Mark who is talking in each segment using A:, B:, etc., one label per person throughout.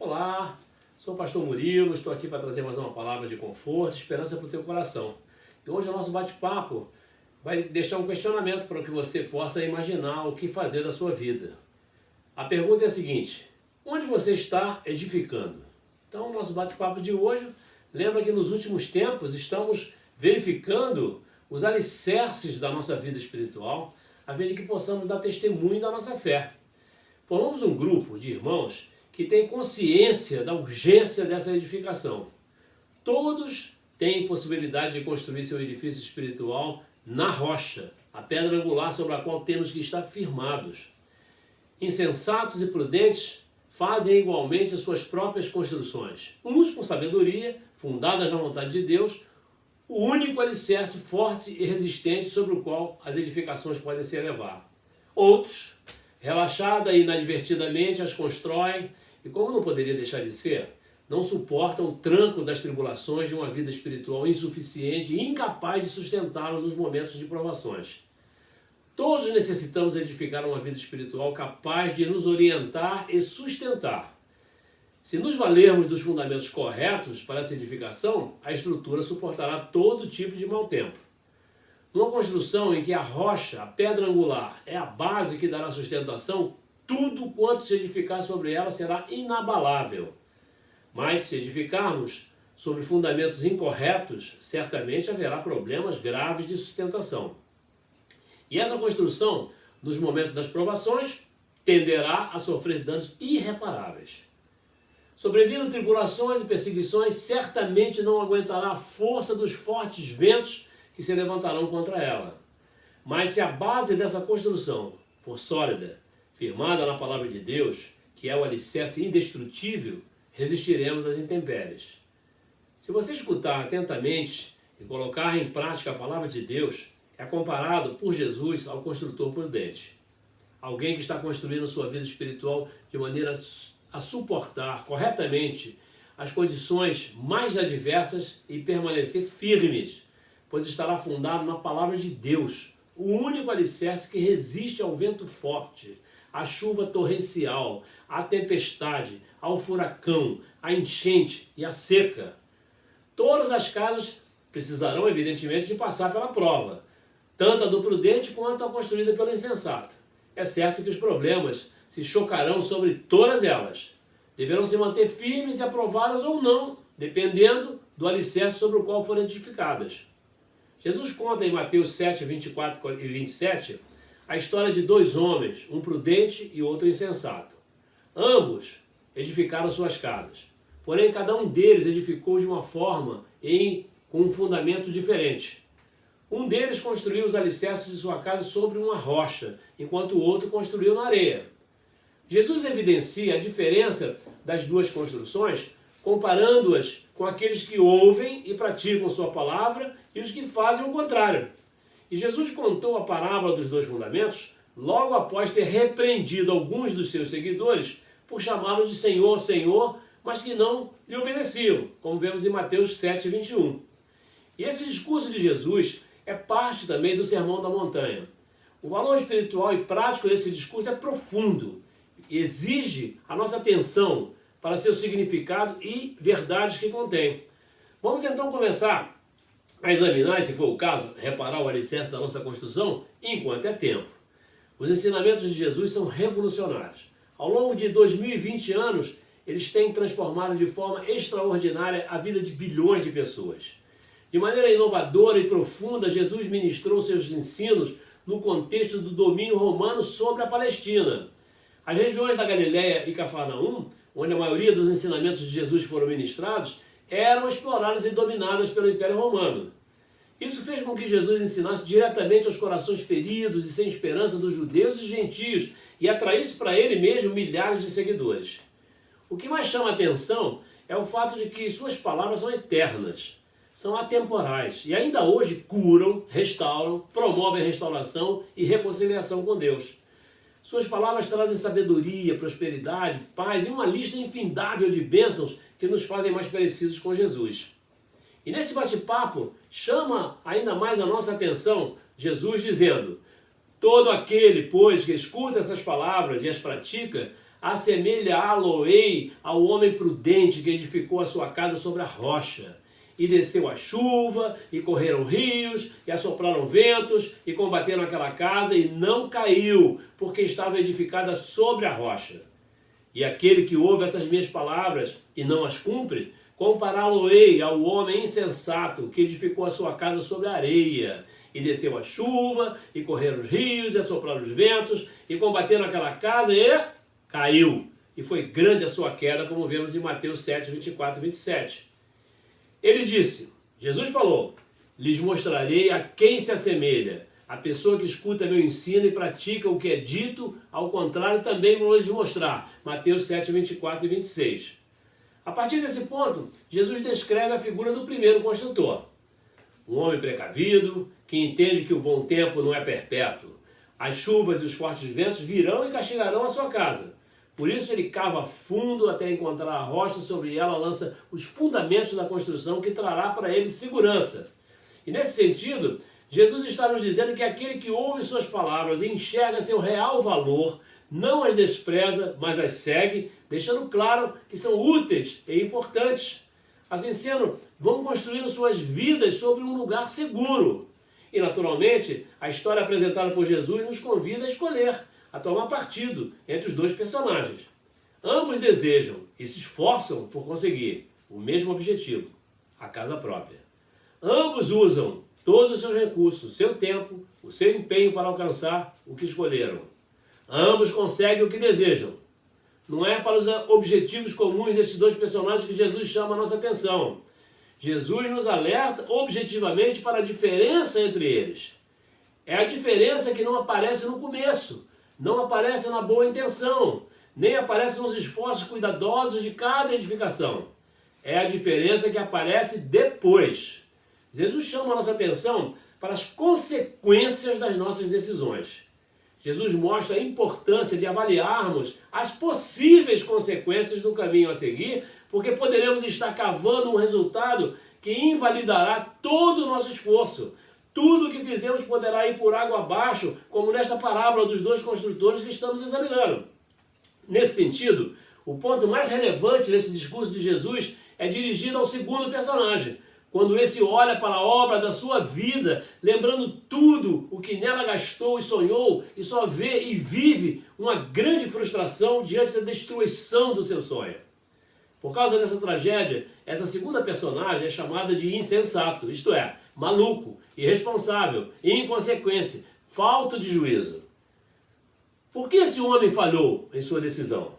A: Olá, sou o pastor Murilo, estou aqui para trazer mais uma palavra de conforto e esperança para o teu coração. E hoje o nosso bate-papo vai deixar um questionamento para que você possa imaginar o que fazer da sua vida. A pergunta é a seguinte: onde você está edificando? Então, o nosso bate-papo de hoje lembra que nos últimos tempos estamos verificando os alicerces da nossa vida espiritual, a fim de que possamos dar testemunho da nossa fé. Formamos um grupo de irmãos que tem consciência da urgência dessa edificação. Todos têm possibilidade de construir seu edifício espiritual na rocha, a pedra angular sobre a qual temos que estar firmados. Insensatos e prudentes fazem igualmente as suas próprias construções, uns com sabedoria, fundadas na vontade de Deus, o único alicerce forte e resistente sobre o qual as edificações podem se elevar. Outros, relaxada e inadvertidamente, as constroem e, como não poderia deixar de ser, não suportam o tranco das tribulações de uma vida espiritual insuficiente e incapaz de sustentá-los nos momentos de provações. Todos necessitamos edificar uma vida espiritual capaz de nos orientar e sustentar. Se nos valermos dos fundamentos corretos para essa edificação, a estrutura suportará todo tipo de mau tempo. Numa construção em que a rocha, a pedra angular, é a base que dará sustentação, tudo quanto se edificar sobre ela será inabalável. Mas se edificarmos sobre fundamentos incorretos, certamente haverá problemas graves de sustentação. E essa construção, nos momentos das provações, tenderá a sofrer danos irreparáveis. Sobrevindo tribulações e perseguições, certamente não aguentará a força dos fortes ventos que se levantarão contra ela. Mas se a base dessa construção for sólida, firmada na palavra de Deus, que é o alicerce indestrutível, resistiremos às intempéries. Se você escutar atentamente e colocar em prática a palavra de Deus, é comparado por Jesus ao construtor prudente. Alguém que está construindo sua vida espiritual de maneira a suportar corretamente as condições mais adversas e permanecer firmes, pois estará fundado na palavra de Deus, o único alicerce que resiste ao vento forte, à chuva torrencial, à tempestade, ao furacão, à enchente e à seca. Todas as casas precisarão, evidentemente, de passar pela prova, tanto a do prudente quanto a construída pelo insensato. É certo que os problemas se chocarão sobre todas elas. Deverão se manter firmes e aprovadas ou não, dependendo do alicerce sobre o qual forem edificadas. Jesus conta em Mateus 7, 24 e 27, a história de dois homens, um prudente e outro insensato. Ambos edificaram suas casas, porém cada um deles edificou de uma forma com um fundamento diferente. Um deles construiu os alicerces de sua casa sobre uma rocha, enquanto o outro construiu na areia. Jesus evidencia a diferença das duas construções, comparando-as com aqueles que ouvem e praticam sua palavra e os que fazem o contrário. E Jesus contou a parábola dos dois fundamentos logo após ter repreendido alguns dos seus seguidores por chamá-lo de Senhor, Senhor, mas que não lhe obedeciam, como vemos em Mateus 7, 21. E esse discurso de Jesus é parte também do Sermão da Montanha. O valor espiritual e prático desse discurso é profundo e exige a nossa atenção para seu significado e verdades que contém. Vamos então começar a examinar, se for o caso, reparar o alicerce da nossa construção enquanto é tempo. Os ensinamentos de Jesus são revolucionários. Ao longo de 2020 anos, eles têm transformado de forma extraordinária a vida de bilhões de pessoas. De maneira inovadora e profunda, Jesus ministrou seus ensinos no contexto do domínio romano sobre a Palestina. As regiões da Galileia e Cafarnaum, onde a maioria dos ensinamentos de Jesus foram ministrados, eram exploradas e dominadas pelo Império Romano. Isso fez com que Jesus ensinasse diretamente aos corações feridos e sem esperança dos judeus e gentios e atraísse para ele mesmo milhares de seguidores. O que mais chama a atenção é o fato de que suas palavras são eternas, são atemporais e ainda hoje curam, restauram, promovem a restauração e reconciliação com Deus. Suas palavras trazem sabedoria, prosperidade, paz e uma lista infindável de bênçãos que nos fazem mais parecidos com Jesus. E nesse bate-papo, chama ainda mais a nossa atenção Jesus dizendo: todo aquele, pois, que escuta essas palavras e as pratica, assemelhá-lo-ei ao homem prudente que edificou a sua casa sobre a rocha. E desceu a chuva, e correram rios, e assopraram ventos, e combateram aquela casa, e não caiu, porque estava edificada sobre a rocha. E aquele que ouve essas minhas palavras e não as cumpre, compará-lo-ei ao homem insensato que edificou a sua casa sobre a areia. E desceu a chuva, e correram os rios, e assopraram os ventos, e combateram aquela casa, e caiu. E foi grande a sua queda, como vemos em Mateus 7, 24 e 27. Ele disse, Jesus falou, lhes mostrarei a quem se assemelha. A pessoa que escuta meu ensino e pratica o que é dito, ao contrário, também vou lhes mostrar. Mateus 7, 24 e 26. A partir desse ponto, Jesus descreve a figura do primeiro construtor. Um homem precavido, que entende que o bom tempo não é perpétuo. As chuvas e os fortes ventos virão e castigarão a sua casa. Por isso ele cava fundo até encontrar a rocha, sobre ela lança os fundamentos da construção que trará para ele segurança. E nesse sentido, Jesus está nos dizendo que aquele que ouve suas palavras e enxerga seu real valor, não as despreza, mas as segue, deixando claro que são úteis e importantes. Assim sendo, vão construindo suas vidas sobre um lugar seguro. E naturalmente, a história apresentada por Jesus nos convida a escolher, a tomar partido entre os dois personagens. Ambos desejam e se esforçam por conseguir o mesmo objetivo, a casa própria. Ambos usam todos os seus recursos, o seu tempo, o seu empenho para alcançar o que escolheram. Ambos conseguem o que desejam. Não é para os objetivos comuns desses dois personagens que Jesus chama a nossa atenção. Jesus nos alerta objetivamente para a diferença entre eles. É a diferença que não aparece no começo, não aparece na boa intenção, nem aparece nos esforços cuidadosos de cada edificação. É a diferença que aparece depois. Jesus chama a nossa atenção para as consequências das nossas decisões. Jesus mostra a importância de avaliarmos as possíveis consequências do caminho a seguir, porque poderemos estar cavando um resultado que invalidará todo o nosso esforço. Tudo o que fizemos poderá ir por água abaixo, como nesta parábola dos dois construtores que estamos examinando. Nesse sentido, o ponto mais relevante desse discurso de Jesus é dirigido ao segundo personagem, quando esse olha para a obra da sua vida, lembrando tudo o que nela gastou e sonhou, e só vê e vive uma grande frustração diante da destruição do seu sonho. Por causa dessa tragédia, essa segunda personagem é chamada de insensato, isto é, maluco, irresponsável, inconsequente, falto de juízo. Por que esse homem falhou em sua decisão?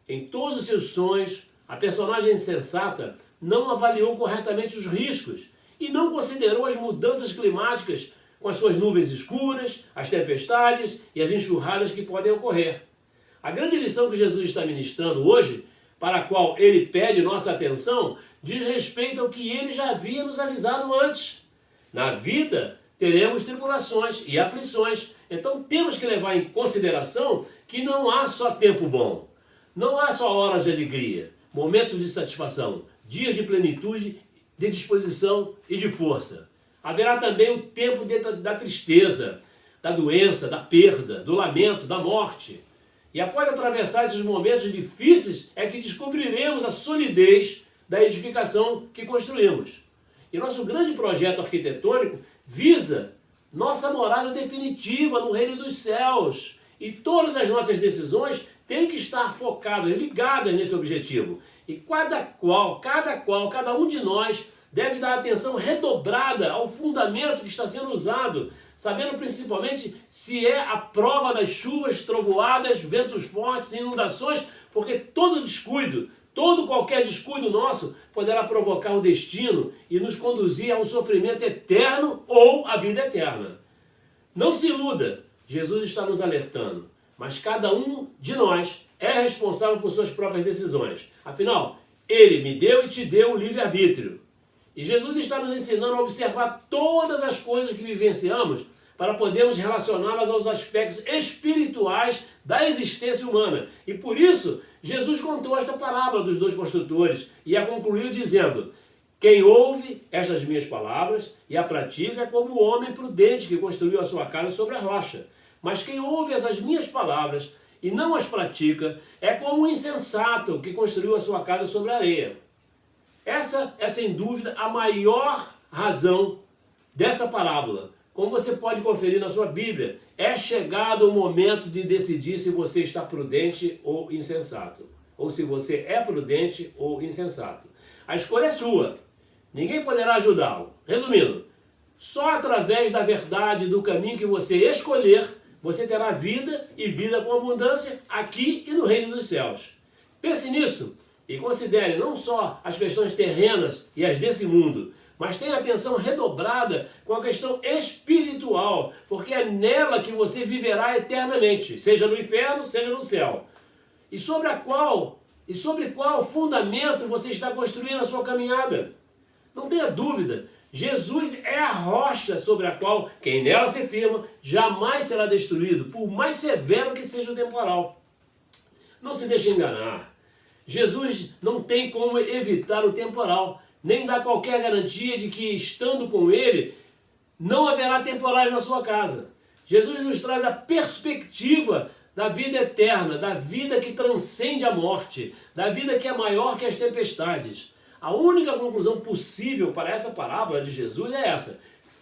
A: Em todos os seus sonhos, a personagem insensata não avaliou corretamente os riscos e não considerou as mudanças climáticas com as suas nuvens escuras, as tempestades e as enxurradas que podem ocorrer. A grande lição que Jesus está ministrando hoje, para a qual ele pede nossa atenção, diz respeito ao que ele já havia nos avisado antes. Na vida teremos tribulações e aflições, então temos que levar em consideração que não há só tempo bom, não há só horas de alegria, momentos de satisfação, dias de plenitude, de disposição e de força. Haverá também o tempo da tristeza, da doença, da perda, do lamento, da morte. E após atravessar esses momentos difíceis, é que descobriremos a solidez da edificação que construímos. E nosso grande projeto arquitetônico visa nossa morada definitiva no reino dos céus. E todas as nossas decisões têm que estar focadas, ligadas nesse objetivo. E cada um de nós deve dar atenção redobrada ao fundamento que está sendo usado, sabendo principalmente se é a prova das chuvas, trovoadas, ventos fortes, inundações, porque qualquer descuido nosso poderá provocar o destino e nos conduzir a um sofrimento eterno ou à vida eterna. Não se iluda, Jesus está nos alertando, mas cada um de nós é responsável por suas próprias decisões. Afinal, ele me deu e te deu o livre-arbítrio. E Jesus está nos ensinando a observar todas as coisas que vivenciamos para podermos relacioná-las aos aspectos espirituais da existência humana. E por isso, Jesus contou esta parábola dos dois construtores e a concluiu dizendo: quem ouve estas minhas palavras e a pratica é como o homem prudente que construiu a sua casa sobre a rocha. Mas quem ouve essas minhas palavras e não as pratica, é como um insensato que construiu a sua casa sobre a areia. Essa é, sem dúvida, a maior razão dessa parábola. Como você pode conferir na sua Bíblia, é chegado o momento de decidir se você está prudente ou insensato. Ou se você é prudente ou insensato. A escolha é sua. Ninguém poderá ajudá-lo. Resumindo, só através da verdade, do caminho que você escolher, você terá vida e vida com abundância aqui e no reino dos céus. Pense nisso e considere não só as questões terrenas e as desse mundo, mas tenha atenção redobrada com a questão espiritual, porque é nela que você viverá eternamente, seja no inferno, seja no céu. E sobre qual fundamento você está construindo a sua caminhada? Não tenha dúvida, Jesus é a rocha sobre a qual quem nela se firma jamais será destruído, por mais severo que seja o temporal. Não se deixe enganar. Jesus não tem como evitar o temporal, nem dá qualquer garantia de que, estando com ele, não haverá temporais na sua casa. Jesus nos traz a perspectiva da vida eterna, da vida que transcende a morte, da vida que é maior que as tempestades. A única conclusão possível para essa parábola de Jesus é essa: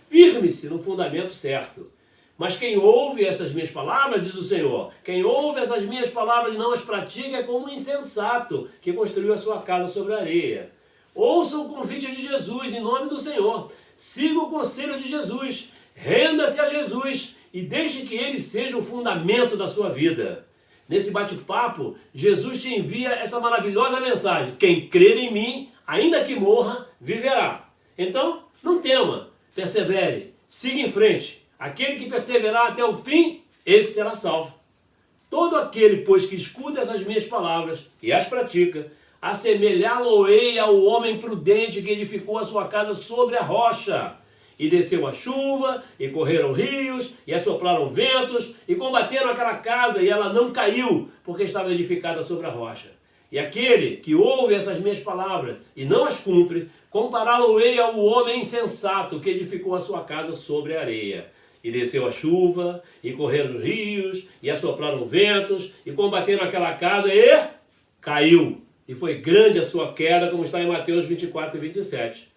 A: firme-se no fundamento certo. Mas quem ouve essas minhas palavras, diz o Senhor, quem ouve essas minhas palavras e não as pratica é como um insensato que construiu a sua casa sobre a areia. Ouça o convite de Jesus em nome do Senhor. Siga o conselho de Jesus. Renda-se a Jesus e deixe que ele seja o fundamento da sua vida. Nesse bate-papo, Jesus te envia essa maravilhosa mensagem: quem crer em mim, ainda que morra, viverá. Então, não tema, persevere, siga em frente. Aquele que perseverar até o fim, esse será salvo. Todo aquele, pois, que escuta essas minhas palavras e as pratica, assemelhá-lo-ei ao homem prudente que edificou a sua casa sobre a rocha. E desceu a chuva, e correram rios, e assopraram ventos, e combateram aquela casa, e ela não caiu, porque estava edificada sobre a rocha. E aquele que ouve essas minhas palavras e não as cumpre, compará-lo-ei ao homem insensato que edificou a sua casa sobre a areia. E desceu a chuva, e correram rios, e assopraram ventos, e combateram aquela casa, e caiu. E foi grande a sua queda, como está em Mateus 24 e 27.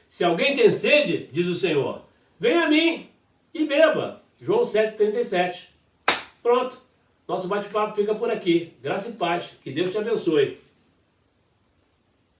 A: Se alguém tem sede, diz o Senhor, venha a mim e beba. João 7,37. Pronto. Nosso bate-papo fica por aqui. Graça e paz. Que Deus te abençoe.